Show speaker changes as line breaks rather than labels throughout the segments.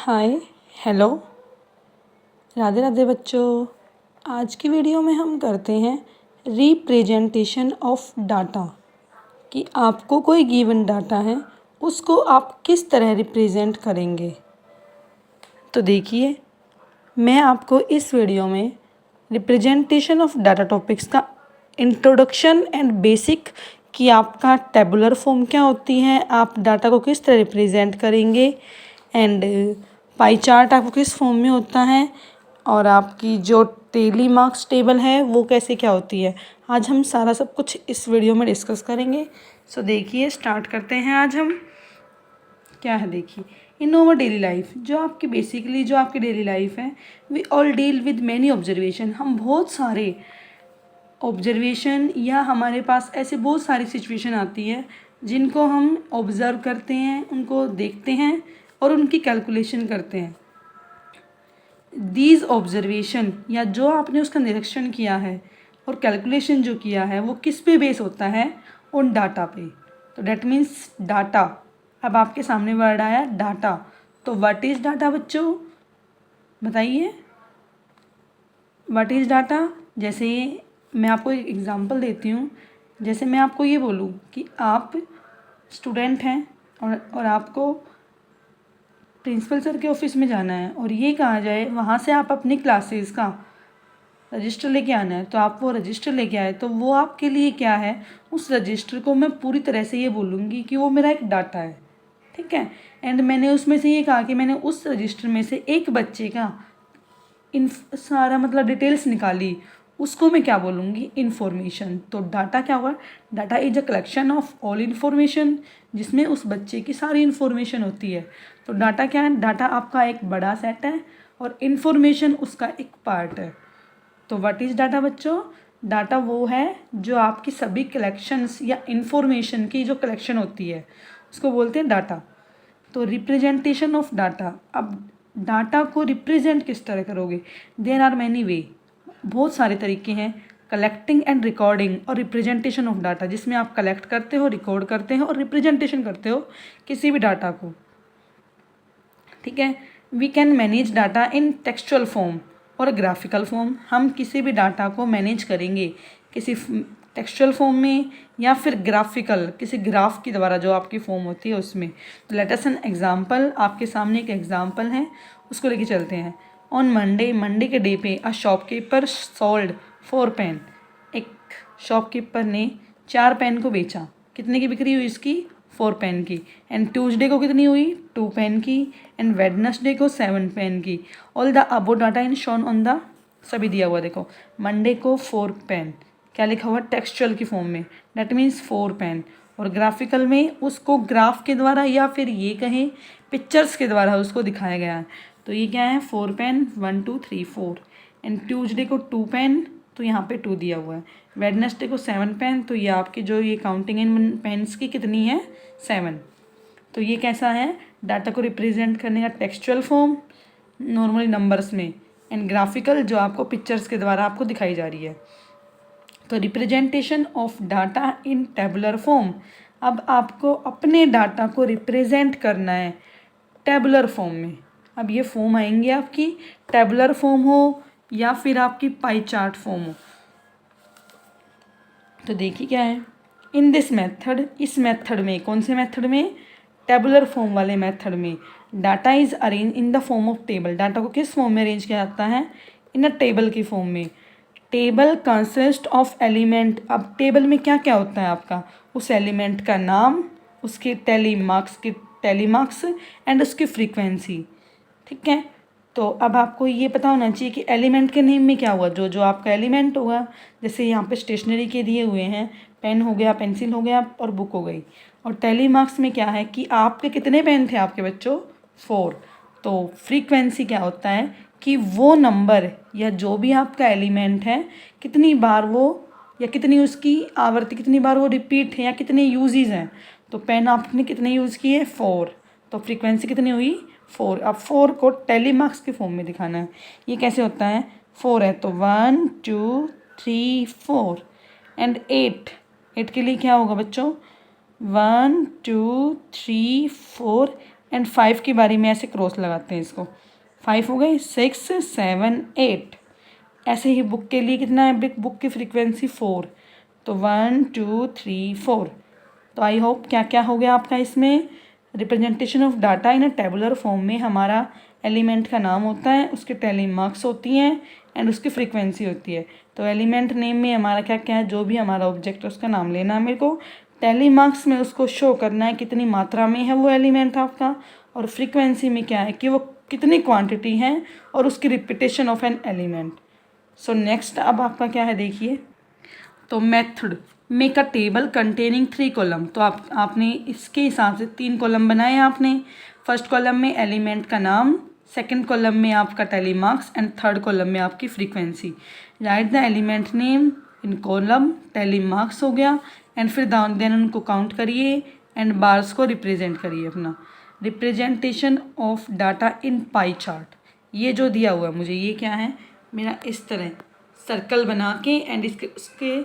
हाय, hello, Radhe Radhe बच्चों। आज की वीडियो में हम करते हैं रिप्रेजेंटेशन ऑफ डाटा कि आपको कोई गिवन डाटा है उसको आप किस तरह रिप्रेजेंट करेंगे। तो देखिए, मैं आपको इस वीडियो में रिप्रेजेंटेशन ऑफ डाटा टॉपिक्स का इंट्रोडक्शन एंड बेसिक कि आपका टेबुलर फॉर्म क्या होती है, आप डाटा को किस तरह रिप्रेजेंट करेंगे एंड पाई चार्ट आपको किस फॉर्म में होता है और आपकी जो डेली मार्क्स टेबल है वो कैसे क्या होती है। आज हम सारा सब कुछ इस वीडियो में डिस्कस करेंगे। सो देखिए, स्टार्ट करते हैं। आज हम क्या है, देखिए, इन ओवर डेली लाइफ जो आपकी बेसिकली जो आपकी डेली लाइफ है, we all deal with many observation. हम बहुत सारे ऑब्जर्वेशन या हमारे पास ऐसे बहुत सारी सिचुएशन आती है जिनको हम ऑब्ज़र्व करते हैं, उनको देखते हैं और उनकी कैलकुलेशन करते हैं। दीज ऑब्जर्वेशन या जो आपने उसका निरीक्षण किया है और कैलकुलेशन जो किया है वो किस पे बेस होता है, उन डाटा पे। तो डेट मीन्स डाटा। अब आपके सामने वर्ड आया डाटा। तो व्हाट इज़ डाटा बच्चों, बताइए, व्हाट इज़ डाटा। जैसे मैं आपको एक एग्जांपल देती हूँ। जैसे मैं आपको ये बोलूँ कि आप स्टूडेंट हैं और आपको प्रिंसिपल सर के ऑफिस में जाना है और ये कहा जाए वहाँ से आप अपनी क्लासेस का रजिस्टर लेके आना है, तो आप वो रजिस्टर लेके आए तो वो आपके लिए क्या है, उस रजिस्टर को मैं पूरी तरह से ये बोलूँगी कि वो मेरा एक डाटा है, ठीक है। एंड मैंने उसमें से ये कहा कि मैंने उस रजिस्टर में से एक बच्चे का इन सारा मतलब डिटेल्स निकाली, उसको मैं क्या बोलूँगी, इन्फॉर्मेशन। तो डाटा क्या होगा, data is a collection of all information, जिसमें उस बच्चे की सारी इन्फॉर्मेशन होती है। तो डाटा क्या है, डाटा आपका एक बड़ा सेट है और इन्फॉर्मेशन उसका एक पार्ट है। तो व्हाट इज़ डाटा बच्चों, डाटा वो है जो आपकी सभी कलेक्शंस या इन्फॉर्मेशन की जो कलेक्शन होती है उसको बोलते हैं डाटा। तो रिप्रेजेंटेशन ऑफ डाटा, अब डाटा को रिप्रेजेंट किस तरह करोगे, देयर आर मैनी वे, बहुत सारे तरीके हैं। कलेक्टिंग एंड रिकॉर्डिंग और रिप्रेजेंटेशन ऑफ डाटा, जिसमें आप कलेक्ट करते हो, रिकॉर्ड करते हो और रिप्रेजेंटेशन करते हो किसी भी डाटा को, ठीक है। We can manage data in textual form और ग्राफिकल फॉर्म। हम किसी भी डाटा को मैनेज करेंगे किसी टेक्सचुअल फॉर्म में या फिर ग्राफिकल, किसी ग्राफ के द्वारा जो आपकी फॉर्म होती है उसमें। तो लेट अस एन एग्जांपल, आपके सामने एक एग्जांपल है, उसको लेके चलते हैं। ऑन मंडे, मंडे के डे पे अ शॉपकीपर सोल्ड 4 पेन। एक शॉपकीपर ने 4 पेन को बेचा। कितने की बिक्री हुई इसकी, 4 पेन की। एंड ट्यूसडे को कितनी हुई, 2 पेन की। एंड वेडनेसडे को 7 पेन की। All the above data in shown on the, सभी दिया हुआ देखो। मंडे को 4 पेन, क्या लिखा हुआ, टेक्सचुअल की फॉर्म में, डेट मीन्स 4 पेन। और ग्राफिकल में उसको ग्राफ के द्वारा या फिर ये कहें पिक्चर्स के द्वारा उसको दिखाया गया है। तो ये क्या है, 4 पेन, 1 2 3 4। एंड ट्यूसडे को 2 पेन, तो यहाँ पे 2 दिया हुआ है। वेडनेसडे को 7 पेन, तो ये आपकी जो ये काउंटिंग इन पेन्स की कितनी है, 7। तो ये कैसा है, डाटा को रिप्रेजेंट करने का टेक्सचुअल फॉर्म नॉर्मली नंबर्स में, एंड ग्राफिकल जो आपको पिक्चर्स के द्वारा आपको दिखाई जा रही है। तो representation of data in tabular form, अब आपको अपने डाटा को रिप्रेजेंट करना है टेबुलर फॉर्म में। अब ये फॉर्म आएंगे आपकी, टेबुलर फॉर्म हो या फिर आपकी पाई चार्ट फॉर्म हो। तो देखिए क्या है, इन दिस मेथड, इस मेथड में, कौन से मेथड में, टेबुलर फॉर्म वाले मेथड में, data is arrange in the form of table. Data को किस फॉर्म में अरेंज किया जाता है, इन अ टेबल की फॉर्म में। टेबल कंसिस्ट ऑफ एलिमेंट, अब टेबल में क्या क्या होता है आपका, उस एलिमेंट का नाम, उसके टैली मार्क्स एंड उसकी फ्रीक्वेंसी, ठीक है। तो अब आपको ये पता होना चाहिए कि एलिमेंट के नेम में क्या हुआ, जो जो आपका एलिमेंट होगा। जैसे यहाँ पे स्टेशनरी के दिए हुए हैं, पेन हो गया, पेंसिल हो गया और बुक हो गई। और टैली मार्क्स में क्या है कि आपके कितने पेन थे आपके बच्चों, 4। तो फ्रीक्वेंसी क्या होता है कि वो नंबर या जो भी आपका एलिमेंट है कितनी बार वो, या कितनी उसकी आवृत्ति, कितनी बार वो रिपीट है या कितने यूजेस हैं। तो पेन आपने कितने यूज़ किए, 4। तो फ्रीक्वेंसी कितनी हुई, 4। अब 4 को टैली मार्क्स की फॉर्म में दिखाना है। ये कैसे होता है, 4 है तो 1 2 3 4। एंड 8 के लिए क्या होगा बच्चों, 1 2 3 4 एंड 5 की बारी में ऐसे क्रॉस लगाते हैं इसको। 5 हो गए, 6 7 8। ऐसे ही बुक के लिए कितना है, बिग बुक की फ्रीक्वेंसी 4, तो 1 2 3 4। तो आई होप क्या क्या हो गया आपका इसमें, representation of data in a tabular form में हमारा एलिमेंट का नाम होता है, उसके टैली मार्क्स होती हैं एंड उसकी फ्रीक्वेंसी होती है। तो एलिमेंट नेम में हमारा क्या क्या है, जो भी हमारा ऑब्जेक्ट है उसका नाम लेना है मेरे को, टैली मार्क्स में उसको शो करना है कितनी मात्रा में है वो एलिमेंट आपका, और फ्रीक्वेंसी में क्या है कि वो कितनी क्वांटिटी है, और उसकी repetition of an element. So next अब आपका क्या है देखिए, तो method make a table containing 3 column. तो आपने इसके हिसाब से 3 कॉलम बनाए आपने। फर्स्ट कॉलम में एलिमेंट का नाम, सेकंड कॉलम में आपका tally marks and third column में आपकी frequency. Right the element name in column, tally marks हो गया, एंड फिर देन उनको काउंट करिए एंड बार्स को रिप्रेजेंट करिए अपना। Representation of data in pie chart, ये जो दिया हुआ है मुझे, ये क्या है मेरा, इस तरह सर्कल बना के एंड उसके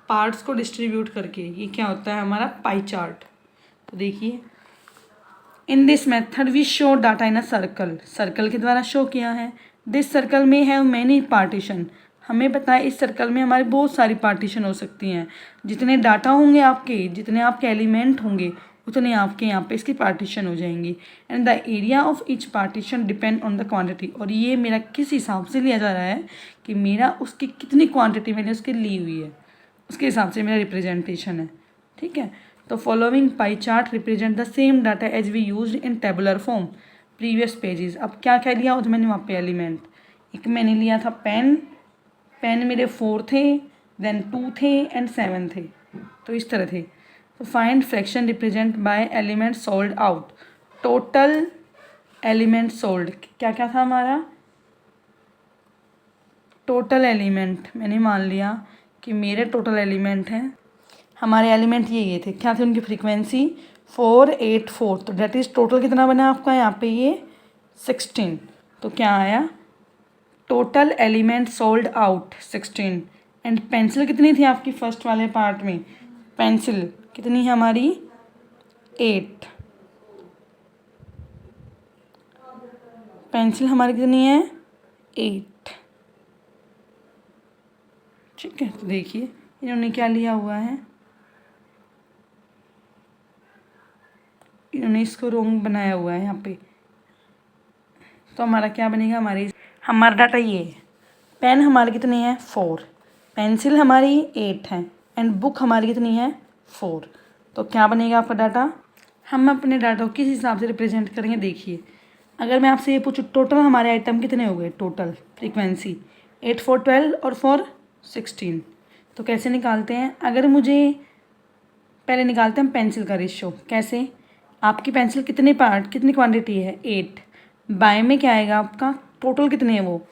पार्ट्स को डिस्ट्रीब्यूट करके, ये क्या होता है हमारा पाई चार्ट। तो देखिए, in this method we show data in a circle, circle के द्वारा शो किया है। दिस सर्कल में हैव मैनी पार्टीशन, हमें पता है इस सर्कल में हमारी बहुत सारी पार्टीशन हो सकती हैं। जितने डाटा होंगे आपके, जितने आपके एलिमेंट होंगे, उतने आपके यहाँ पे इसकी पार्टीशन हो जाएंगी। And the area of each partition depend on the quantity, और ये मेरा किस हिसाब से लिया जा रहा है कि मेरा उसकी कितनी क्वांटिटी मैंने उसकी ली हुई है, उसके हिसाब से मेरा रिप्रेजेंटेशन है। ठीक है, तो following pie chart represent the same data as we use in tabular form previous pages. अब क्या क्या लिया हो, तो मैंने वहाँ पे एलिमेंट, एक मैंने लिया था पेन, पेन मेरे 4 थे, देन 2 थे एंड 7 थे, तो इस तरह थे। तो find fraction represent by element sold out, total element sold, क्या क्या था हमारा टोटल एलिमेंट, मैंने मान लिया कि मेरे टोटल एलिमेंट हैं, हमारे एलिमेंट ये थे, क्या थे उनकी फ्रीक्वेंसी 4 8 4। तो डेट इज़ टोटल कितना बना आपका यहाँ पे, ये 16। तो क्या आया, total element sold out 16। And pencil कितनी थी आपकी फर्स्ट वाले पार्ट में, पेंसिल कितनी है हमारी 8, पेंसिल हमारी कितनी है 8। ठीक है, तो देखिए इन्होंने क्या लिया हुआ है, इन्होंने इसको रॉन्ग बनाया हुआ है यहाँ पे। तो हमारा क्या बनेगा, हमारा डाटा ये है, पेन हमारे कितने हैं 4, पेंसिल हमारी 8 है एंड बुक हमारी कितनी है 4। तो क्या बनेगा आपका डाटा, हम अपने डाटा को किस हिसाब से रिप्रेजेंट करेंगे देखिए। अगर मैं आपसे ये पूछूँ टोटल हमारे आइटम कितने हो गए, टोटल फ्रीक्वेंसी 8 4 12 और 4 16। तो कैसे निकालते हैं, अगर मुझे पहले निकालते हैं हम पेंसिल का रेशियो, कैसे, आपकी पेंसिल कितने पार्ट कितनी क्वांटिटी है 8, बाय में क्या आएगा आपका टोटल कितने है, वो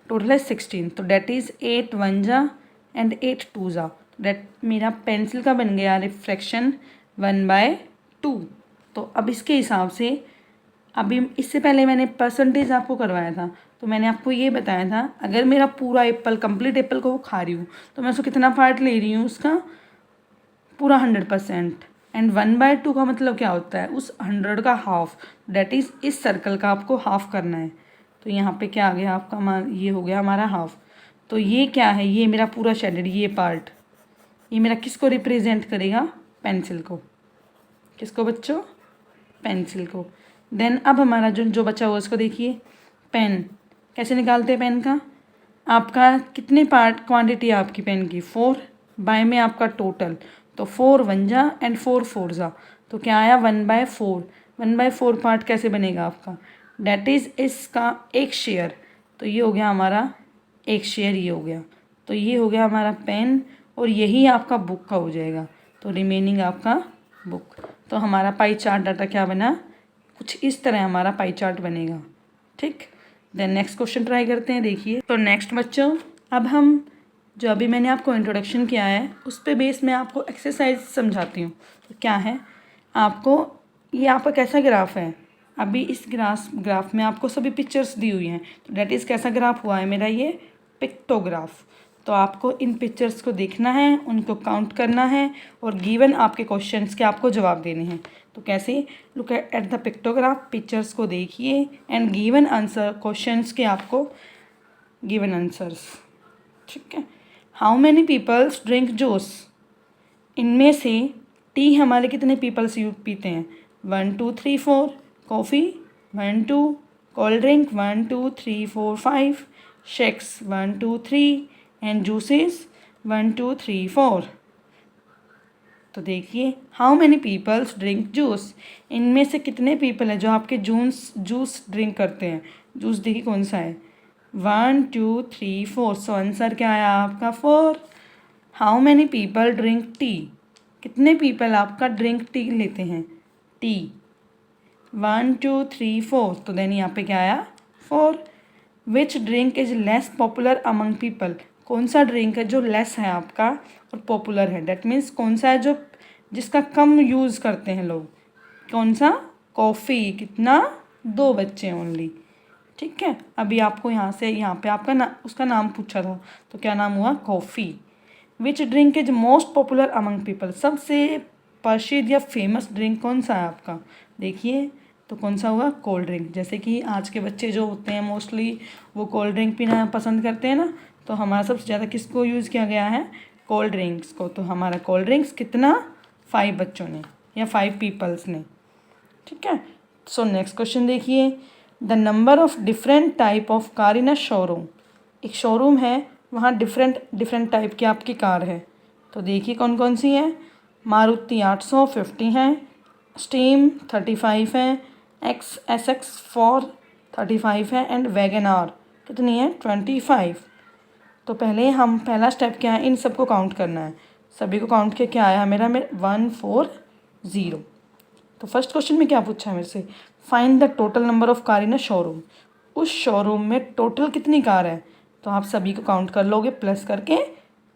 टोटल है 16। तो डेट इज़ 8 1 जा एंड 8 2 जा, डेट मेरा पेंसिल का बन गया रिफ्रैक्शन 1/2। तो अब इसके हिसाब से, अभी इससे पहले मैंने परसेंटेज आपको करवाया था, तो मैंने आपको ये बताया था अगर मेरा पूरा एप्पल कंप्लीट एप्पल को वो खा रही हूँ तो मैं उसको कितना पार्ट ले रही हूँ, उसका पूरा 100%। एंड 1/2 का मतलब क्या होता है, उस 100 का हाफ, डेट इज़ इस सर्कल का आपको हाफ करना है। तो यहाँ पे क्या आ गया आपका, ये हो गया हमारा हाफ। तो ये क्या है, ये मेरा पूरा शेडेड ये पार्ट, ये मेरा किसको रिप्रेजेंट करेगा, पेंसिल को, किसको बच्चों, पेंसिल को। देन अब हमारा जो जो बचा हुआ उसको देखिए, पेन कैसे निकालते हैं, पेन का आपका कितने पार्ट क्वांटिटी है आपकी पेन की 4, बाय में आपका टोटल, तो 4 1 जा एंड 4 4 जा, तो क्या आया 1/4। 1/4 पार्ट कैसे बनेगा आपका, डेट इज़ इसका एक शेयर, तो ये हो गया हमारा एक शेयर, ये हो गया, तो ये हो गया हमारा पेन, और यही आपका बुक का हो जाएगा, तो रिमेनिंग आपका बुक। तो हमारा पाई चार्ट डाटा क्या बना, कुछ इस तरह हमारा पाई चार्ट बनेगा। ठीक, देन नेक्स्ट क्वेश्चन ट्राई करते हैं, देखिए। तो नेक्स्ट बच्चों, अब हम जो अभी मैंने आपको इंट्रोडक्शन किया है उस पे बेस मैं आपको एक्सरसाइज समझाती हूँ। तो क्या है, आपको ये आपका कैसा ग्राफ है, अभी इस ग्राफ में आपको सभी पिक्चर्स दी हुई हैं, तो डेट इज़ कैसा ग्राफ हुआ है मेरा, ये पिक्टोग्राफ। तो आपको इन पिक्चर्स को देखना है, उनको काउंट करना है और गिवन आपके क्वेश्चंस के आपको जवाब देने हैं। तो कैसे, look at the pictograph, pictures को देखिए एंड गिवन आंसर, क्वेश्चंस के आपको गिवन आंसर्स, ठीक है। How many peoples drink juice, इनमें से टी हमारे कितने पीपल्स पीते हैं, 1 2 3 4, coffee 1 2, cold drink 1 2 3 4 5, shakes 1 2 3 and juices 1 2 3 4। तो देखिए how many peoples drink juice, इनमें से कितने पीपल हैं जो आपके जूस ड्रिंक करते हैं। जूस देखिए कौन सा है, 1 2 3 4, सो आंसर क्या आया आपका 4। How many people drink tea, कितने पीपल आपका ड्रिंक टी लेते हैं, टी 1 2 3 4, तो देन यहाँ पे क्या आया 4। Which drink is less popular among people, कौन सा ड्रिंक है जो लेस है आपका और पॉपुलर है, डेट मीन्स कौन सा है जो जिसका कम यूज़ करते हैं लोग, कौन सा, कॉफ़ी, कितना 2 बच्चे ओनली, ठीक है। अभी आपको यहाँ से यहाँ पे आपका उसका नाम पूछा था, तो क्या नाम हुआ, coffee. Which drink is most popular among people, सबसे प्रसिद्ध या फेमस ड्रिंक कौन सा है आपका, देखिए तो कौन सा हुआ, कोल्ड ड्रिंक। जैसे कि आज के बच्चे जो होते हैं मोस्टली वो कोल्ड ड्रिंक पीना पसंद करते हैं ना, तो हमारा सबसे ज़्यादा किसको यूज़ किया गया है, कोल्ड ड्रिंक्स को। तो हमारा कोल्ड ड्रिंक्स कितना, 5 बच्चों ने या 5 पीपल्स ने, ठीक है। सो नेक्स्ट क्वेश्चन देखिए, the number of different type of car in a showroom, एक शोरूम है वहाँ डिफरेंट टाइप की आपकी कार है, तो देखिए कौन कौन सी है, मारुति 800 50 है, स्टीम 35 है, SX4 35 है एंड वैगन आर कितनी है, 25। तो पहले हम पहला स्टेप क्या है, इन सबको काउंट करना है, सभी को काउंट किया क्या आया मेरा 140। तो फर्स्ट क्वेश्चन में क्या पूछा है मेरे से, find the total number of car in a showroom, उस शोरूम में टोटल कितनी कार है, तो आप सभी को काउंट कर लोगे प्लस करके,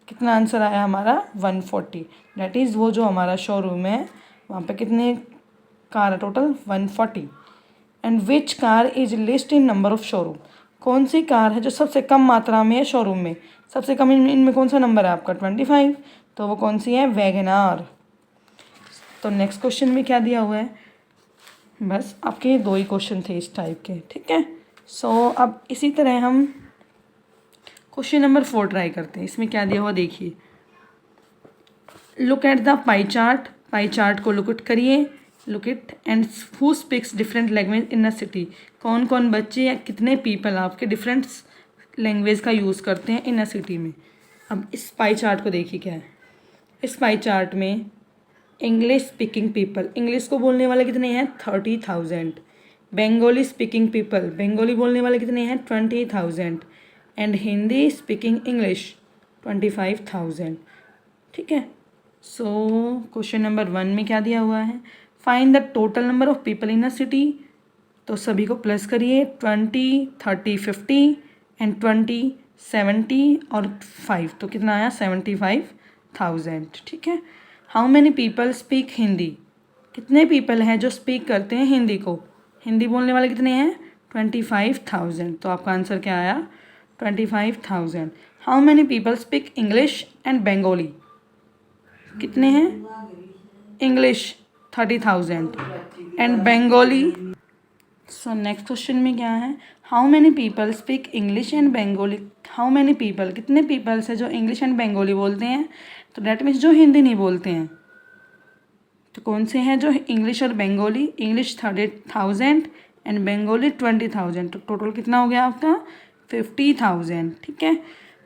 कितना आंसर आया हमारा 140, डैट इज़ वो जो हमारा शोरूम है वहाँ पे कितने कार है total 140। And which car is list in number of showroom, कौन सी कार है जो सबसे कम मात्रा में है शोरूम में, सबसे कम इनमें कौन सा नंबर है आपका 25, तो वो कौन सी है, वैगन आर। तो नेक्स्ट क्वेश्चन में क्या दिया हुआ है, बस आपके 2 ही क्वेश्चन थे इस टाइप के, ठीक है। सो अब इसी तरह हम क्वेश्चन नंबर 4 ट्राई करते हैं, इसमें क्या दिया हुआ देखिए, look at the pie chart को लुक एट करिए, look at and who speaks different language in a city, कौन कौन बच्चे या कितने पीपल आपके डिफरेंट लैंग्वेज का यूज़ करते हैं इन अ सिटी में। अब इस पाई चार्ट को देखिए क्या है, इस पाई चार्ट में इंग्लिश स्पीकिंग पीपल, इंग्लिश को बोलने वाले कितने हैं 30,000, बंगाली स्पीकिंग पीपल, बंगाली बोलने वाले कितने हैं 20,000 एंड हिंदी स्पीकिंग इंग्लिश 25,000, ठीक है। सो क्वेश्चन नंबर 1 में क्या दिया हुआ है, find the total number of people in a city, तो सभी को प्लस करिए 20 30 50 एंड 20 70 और 5, तो कितना आया 75,000, ठीक है। How many people speak Hindi, कितने पीपल हैं जो स्पीक करते हैं हिंदी को, हिंदी बोलने वाले कितने हैं 25,000, तो आपका आंसर क्या आया 25,000। How many people speak English and Bengali, कितने हैं, English 30,000 and Bengali. So next question में क्या है, how many people speak English and Bengali, how many people कितने पीपल्स हैं जो इंग्लिश एंड बंगाली बोलते हैं, तो डेट मीन्स जो हिंदी नहीं बोलते हैं, तो कौन से हैं जो इंग्लिश और बंगाली, इंग्लिश 30,000 एंड बंगाली 20,000, तो टोटल कितना हो गया आपका 50,000, ठीक है।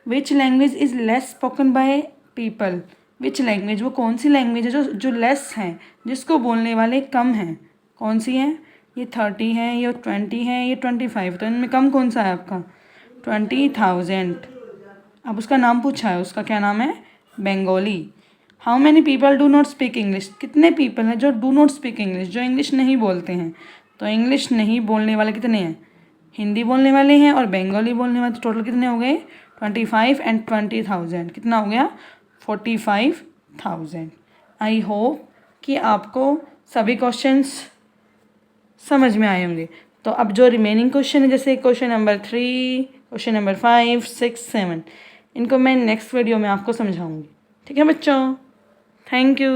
Which language is less spoken by people, which language, वो कौन सी लैंग्वेज है जो लेस हैं, जिसको बोलने वाले कम हैं, कौन सी हैं, ये 30 है, ये 20 है, ये 25, तो इनमें कम कौन सा है आपका 20,000। अब उसका नाम पूछा है, उसका क्या नाम है, Bengali. How many people do not speak English, कितने पीपल हैं जो डू नॉट स्पीक इंग्लिश, जो इंग्लिश नहीं बोलते हैं, तो इंग्लिश नहीं बोलने वाले कितने हैं, हिंदी बोलने वाले हैं और बंगाली बोलने वाले, तो टोटल कितने हो गए 25 एंड 20,000, कितना हो गया 45,000। आई होप कि आपको सभी क्वेश्चंस समझ में आए होंगे। तो अब जो रिमेनिंग क्वेश्चन है, जैसे क्वेश्चन नंबर 3, क्वेश्चन नंबर 5, 6, 7, इनको मैं नेक्स्ट वीडियो में आपको समझाऊंगी, ठीक है बच्चों, थैंक यू।